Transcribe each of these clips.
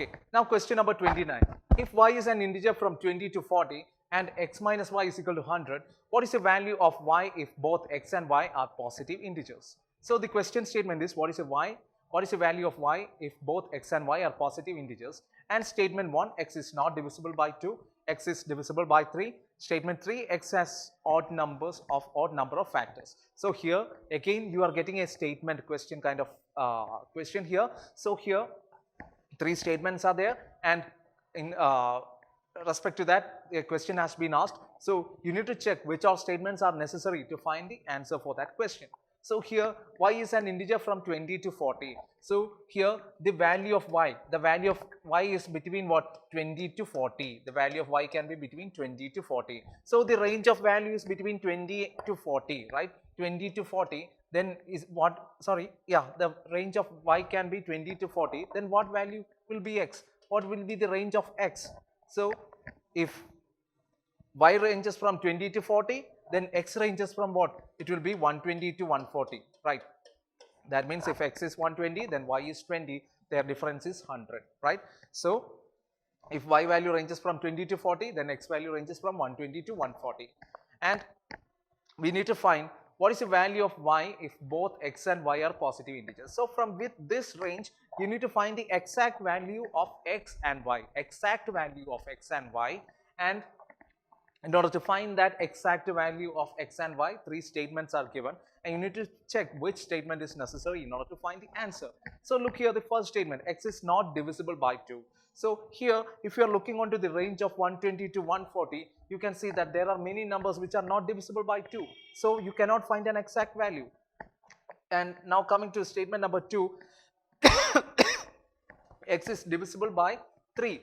Okay, now question number 29. If y is an integer from 20 to 40 and x minus y is equal to 100, what is the value of y if both x and y are positive integers? So the question statement is what is the value of y if both x and y are positive integers? And statement 1, x is not divisible by 2, x is divisible by 3. Statement 3, x has odd number of factors. So here again you are getting a statement question kind of question here. So here 3 statements are there, and in respect to that a question has been asked. So you need to check which all statements are necessary to find the answer for that question. So here y is an integer from 20 to 40. So here the value of y is between what? 20 to 40. The value of y can be between 20 to 40. So the range of value is between 20 to 40, right? 20 to 40. Then is what? Sorry, yeah, the range of y can be 20 to 40. Then what value will be x? What will be the range of x? So if y ranges from 20 to 40, then x ranges from what? It will be 120 to 140, right? That means if x is 120, then y is 20, their difference is 100, right? So if y value ranges from 20 to 40, then x value ranges from 120 to 140. And we need to find what is the value of y if both x and y are positive integers. So from with this range, you need to find the exact value of x and y, and in order to find that exact value of x and y, 3 statements are given, and you need to check which statement is necessary in order to find the answer. So look here, the first statement, x is not divisible by 2. So here if you are looking onto the range of 120 to 140, you can see that there are many numbers which are not divisible by 2. So you cannot find an exact value. And now coming to statement number 2, x is divisible by 3.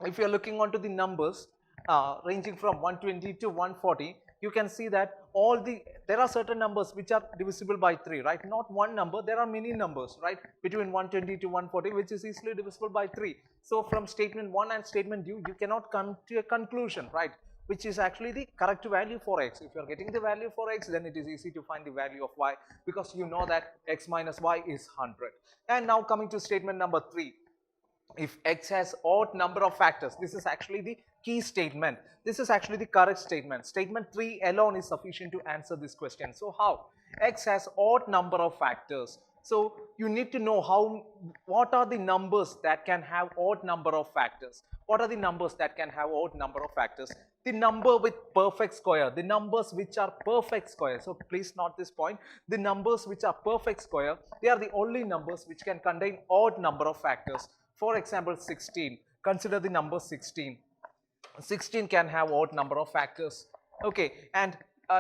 If you are looking onto the numbers ranging from 120 to 140, you can see that there are certain numbers which are divisible by 3, right? Not one number, there are many numbers, right, between 120 to 140 which is easily divisible by 3. So from statement 1 and statement 2, you cannot come to a conclusion, right, which is actually the correct value for x. If you are getting the value for x, then it is easy to find the value of y, because you know that x minus y is 100. And now coming to statement number 3, if x has odd number of factors, this is actually the key statement. This is actually the correct statement. Statement 3 alone is sufficient to answer this question. So how? X has odd number of factors. So you need to know what are the numbers that can have odd number of factors. What are the numbers that can have odd number of factors? The number with perfect square, the numbers which are perfect square. So please note this point. The numbers which are perfect square, they are the only numbers which can contain odd number of factors. For example, 16. Consider the number 16. 16 can have odd number of factors. Okay, and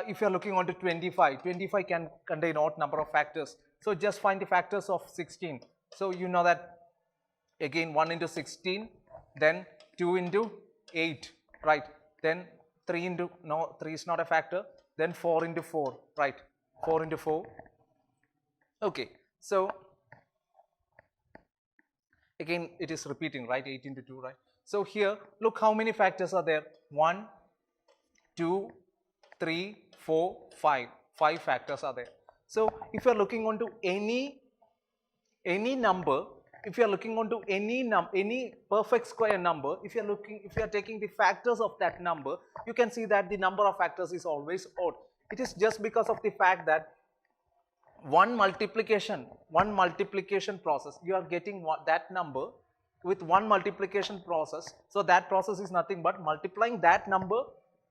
if you are looking onto 25, 25 can contain odd number of factors. So just find the factors of 16. So you know that again 1 into 16, then 2 into 8, right? Then 3 into, no, 3 is not a factor. Then 4 into 4, right? 4 into 4. Okay, so again it is repeating, right? 8 into 2, right? So here look how many factors are there. 1, 2, 3, 4, 5. 5 factors are there. So if you are looking onto any number, if you are looking onto any perfect square number, if you are taking the factors of that number, you can see that the number of factors is always odd. It is just because of the fact that one multiplication process, you are getting that number with one multiplication process. So that process is nothing but multiplying that number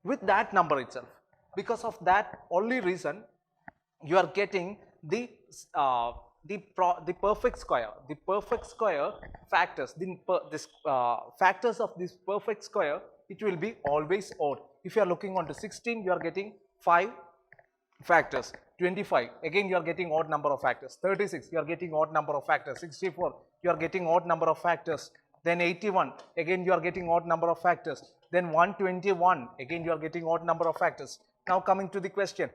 with that number itself. Because of that only reason, you are getting the perfect square. The perfect square factors, factors of this perfect square, it will be always odd. If you are looking onto 16, you are getting 5 factors. 25, again you are getting odd number of factors. 36, you are getting odd number of factors. 64, you are getting odd number of factors. Then 81, again you are getting odd number of factors. Then 121, again you are getting odd number of factors. Now coming to the question.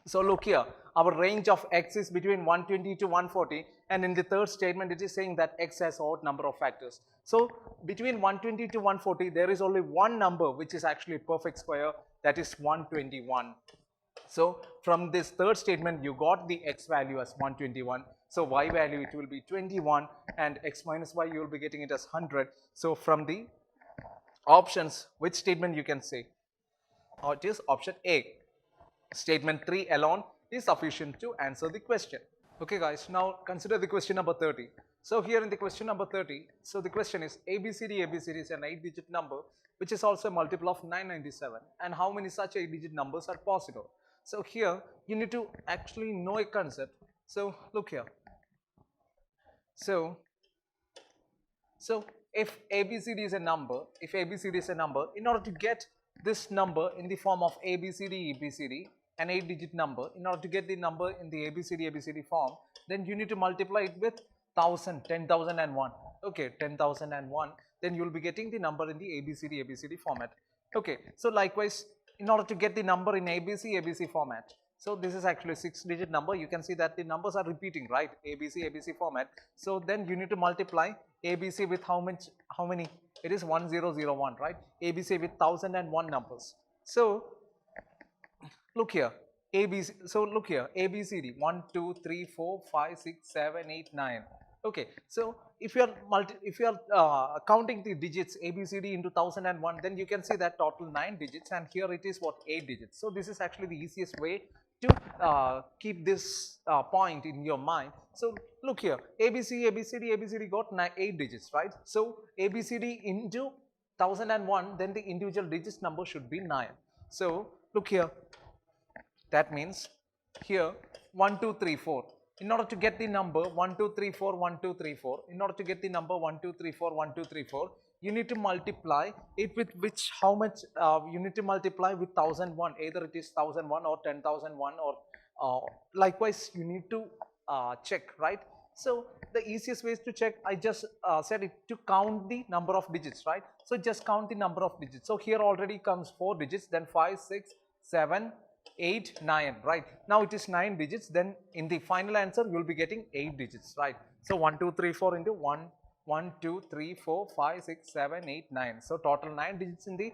So look here, our range of x is between 120 to 140, and in the third statement it is saying that x has odd number of factors. So between 120 to 140, there is only one number which is actually perfect square, that is 121. So from this third statement, you got the x value as 121. So y value, it will be 21, and x minus y, you will be getting it as 100. So from the options, which statement you can say? Or it is option A. Statement 3 alone is sufficient to answer the question. Okay guys, now consider the question number 30. So here in the question number 30, so the question is ABCD is an 8-digit number which is also a multiple of 997, and how many such 8-digit numbers are possible? So here you need to actually know a concept. So look here. So if ABCD is a number, in order to get this number in the form of ABCD, EBCD, an 8-digit number, in order to get the number in the ABCD form, then you need to multiply it with 1000, 10,001. Okay, 10,001. Then you will be getting the number in the ABCD format. Okay, so likewise, in order to get the number in ABC format, so this is actually a 6-digit number. You can see that the numbers are repeating, right? ABC format. So then you need to multiply ABC with how many? It is 1001, right? ABC with 1001 numbers. So look here, ABC. So look here, ABCD 1, 2, 3, 4, 5, 6, 7, 8, 9. Okay, so if you are counting the digits ABCD into 1001, then you can see that total 9 digits, and here it is what, 8 digits. So this is actually the easiest way to keep this point in your mind. So look here, ABCD got 8 digits, right? So ABCD into 1001, then the individual digits number should be 9. So look here, that means here 1, 2, 3, 4. In order to get the number 1, 2, 3, 4, 1, 2, 3, 4, in order to get the number 1, 2, 3, 4, 1, 2, 3, 4, you need to multiply it with which, how much, you need to multiply with 1001, either it is 1001 or 10,001, or likewise you need to check, right? So the easiest way is to check, I just said it, to count the number of digits, right? So just count the number of digits. So here already comes 4 digits, then 5, 6, 7, 8, 9, right? Now it is 9 digits, then in the final answer you will be getting 8 digits, right? So 1, 2, 3, 4 into 1, 2, 3, 4, 5, 6, 7, 8, 9. So total 9 digits in the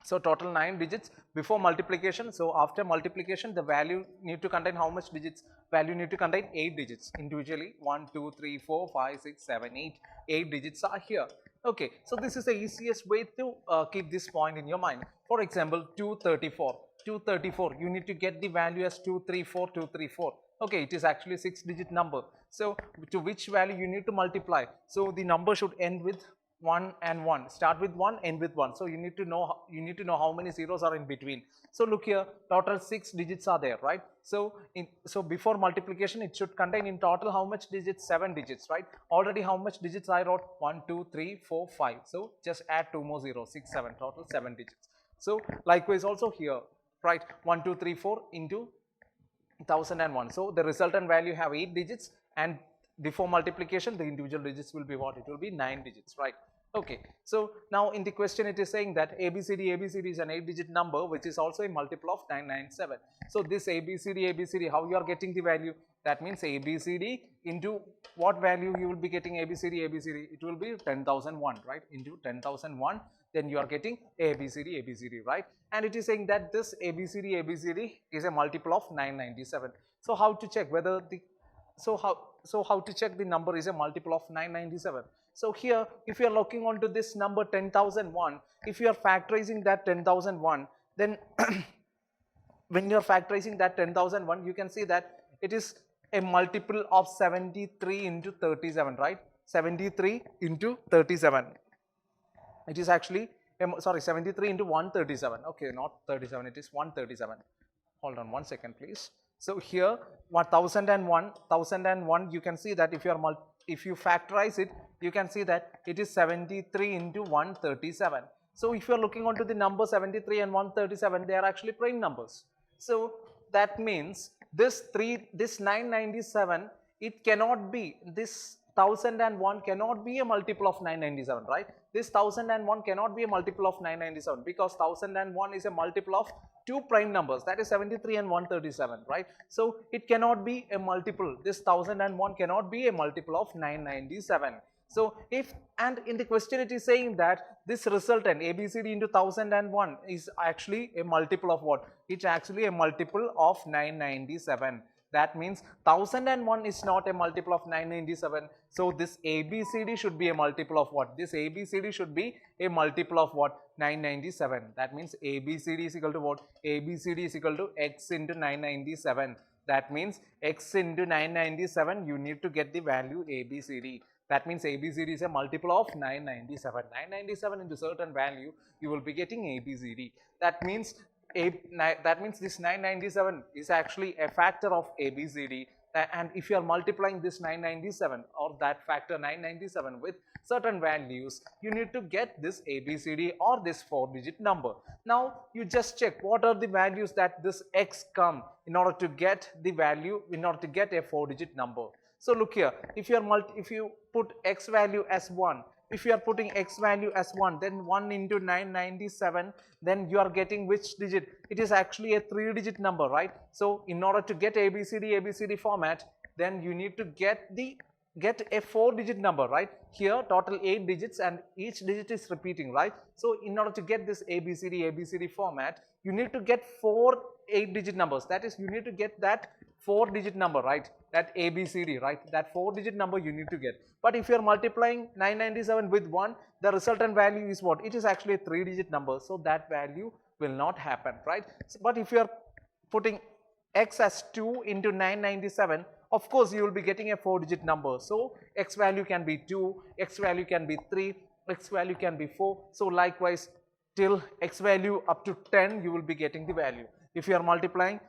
so total 9 digits before multiplication. So after multiplication, the value need to contain how much digits? Value need to contain 8 digits individually. 1, 2, 3, 4, 5, 6, 7, 8. 8 digits are here. Okay, so this is the easiest way to keep this point in your mind. For example, 234. 234, you need to get the value as 234, 234. Okay, it is actually a 6-digit number. So to which value you need to multiply? So the number should end with 1 and 1. Start with 1, end with 1. So you need to know how many zeros are in between. So look here, total 6 digits are there, right? So before multiplication, it should contain in total how much digits? 7 digits, right? Already how much digits I wrote? 1, 2, 3, 4, 5. So just add 2 more zeros, 6, 7, total 7 digits. So likewise also here, right? 1, 2, 3, 4 into 1001. So the resultant value have 8 digits, and before multiplication the individual digits will be what? It will be 9 digits, right? Okay, so now in the question it is saying that ABCD is an 8-digit number which is also a multiple of 997. So this ABCD, how you are getting the value? That means ABCD into what value you will be getting? ABCD, it will be 10,001, right? Into 10,001, then you are getting ABCD, right? And it is saying that this ABCD is a multiple of 997. So how to check whether the how to check the number is a multiple of 997? So here, if you are looking onto this number 10,001, if you are factorizing that 10,001, then when you are factorizing that 10,001, you can see that it is a multiple of 73 into 37, right? 73 into 37. It is actually, sorry, 73 into 137. Okay, not 37, it is 137. Hold on 1 second, please. So here 1001, you can see that if you factorize it, you can see that it is 73 into 137. So if you are looking onto the number 73 and 137, they are actually prime numbers. So that means this 997, it cannot be, this 1001 cannot be a multiple of 997, right? This 1001 cannot be a multiple of 997 because 1001 is a multiple of 2 prime numbers, that is 73 and 137, right? So it cannot be a multiple, this 1001 cannot be a multiple of 997. So and in the question it is saying that this resultant ABCD into 1001 is actually a multiple of what? It's actually a multiple of 997. That means 1001 is not a multiple of 997. So this ABCD should be a multiple of what? This ABCD should be a multiple of what? 997. That means ABCD is equal to what? ABCD is equal to X into 997. That means X into 997, you need to get the value ABCD. That means ABCD is a multiple of 997. 997 into certain value, you will be getting ABCD. That means this 997 is actually a factor of ABCD, and if you are multiplying this 997 or that factor 997 with certain values, you need to get this ABCD or this 4-digit number. Now you just check what are the values that this X come in order to get the value, in order to get a 4-digit number. So look here, if you put X value as 1, if you are putting X value as 1, then 1 into 997, then you are getting which digit? It is actually a 3-digit number, right? So in order to get ABCD format, then you need to get a 4-digit number, right? Here total 8 digits and each digit is repeating, right? So in order to get this ABCD format, you need to get 4 8-digit numbers. That is, you need to get that 4-digit number, right? That ABCD, right? That 4-digit number you need to get. But if you are multiplying 997 with 1, the resultant value is what? It is actually a 3-digit number. So that value will not happen, right? So, but if you are putting X as 2 into 997, of course you will be getting a 4-digit number. So X value can be 2, X value can be 3, X value can be 4. So likewise till X value up to 10, you will be getting the value. If you are multiplying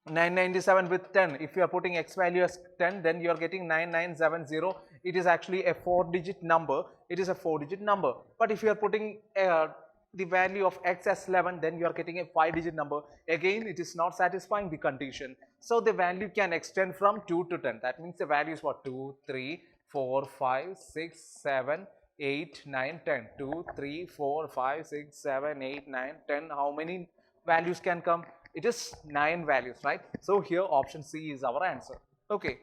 997 with 10, if you are putting X value as 10, then you are getting 9970. It is actually a 4-digit number. It is a 4-digit number. But if you are putting the value of X as 11, then you are getting a 5-digit number. Again, it is not satisfying the condition. So the value can extend from 2 to 10. That means the value is what? 2, 3, 4, 5, 6, 7, 8, 9, 10. 2, 3, 4, 5, 6, 7, 8, 9, 10. How many values can come? It is 9 values, right? So here option C is our answer. Okay.